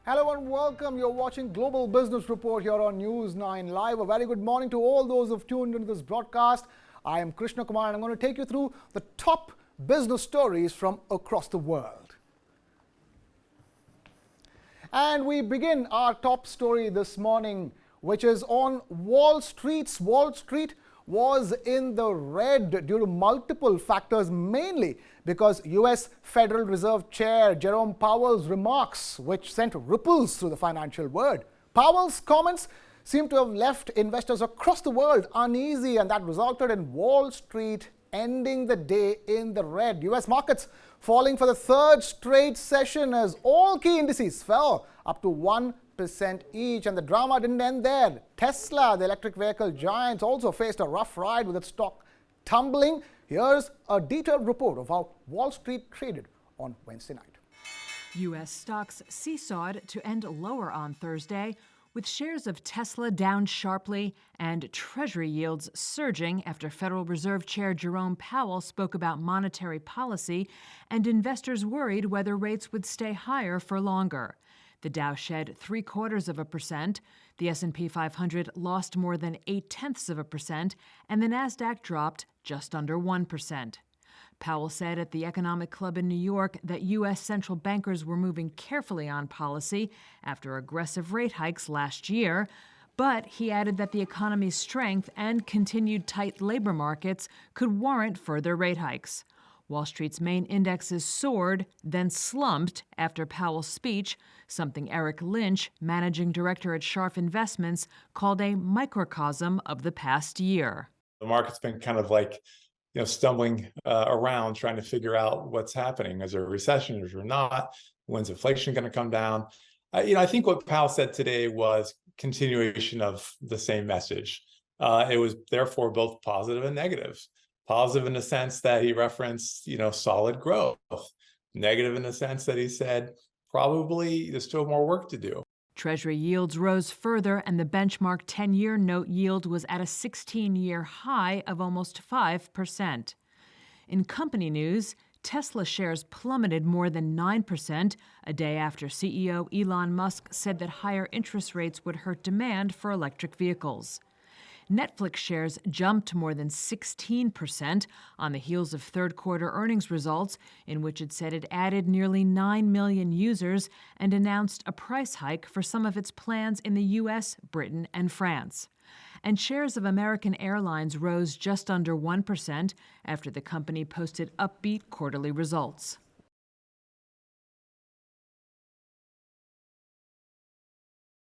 Hello and welcome. You're watching Global Business Report here on News 9 Live. A very good morning to all those who've tuned into this broadcast. I am Krishna Kumar and I'm going to take you through the top business stories from across the world. And we begin our top story this morning, which is on Wall Street. Wall Street was in the red due to multiple factors, mainly because US Federal Reserve Chair Jerome Powell's remarks, which sent ripples through the financial world. Powell's comments seem to have left investors across the world uneasy, and that resulted in Wall Street ending the day in the red. US markets falling for the third straight session as all key indices fell up to 1% each, and the drama didn't end there. Tesla, the electric vehicle giant, also faced a rough ride with its stock tumbling. Here's a detailed report of how Wall Street traded on Wednesday night. U.S. stocks seesawed to end lower on Thursday, with shares of Tesla down sharply and Treasury yields surging after Federal Reserve Chair Jerome Powell spoke about monetary policy and investors worried whether rates would stay higher for longer. The Dow shed 0.75%, the S&P 500 lost more than 0.8%, and the NASDAQ dropped just under 1%. Powell said at the Economic Club in New York that U.S. central bankers were moving carefully on policy after aggressive rate hikes last year, but he added that the economy's strength and continued tight labor markets could warrant further rate hikes. Wall Street's main indexes soared, then slumped after Powell's speech, something Eric Lynch, managing director at Scharf Investments, called a microcosm of the past year. The market's been kind of like, stumbling around trying to figure out what's happening. Is there a recession or is there not? When's inflation going to come down? I think what Powell said today was continuation of the same message. It was therefore both positive and negative. Positive in the sense that he referenced, solid growth. Negative in the sense that he said, probably there's still more work to do. Treasury yields rose further, and the benchmark 10-year note yield was at a 16-year high of almost 5%. In company news, Tesla shares plummeted more than 9% a day after CEO Elon Musk said that higher interest rates would hurt demand for electric vehicles. Netflix shares jumped more than 16% on the heels of third-quarter earnings results, in which it said it added nearly 9 million users and announced a price hike for some of its plans in the U.S., Britain, and France. And shares of American Airlines rose just under 1% after the company posted upbeat quarterly results.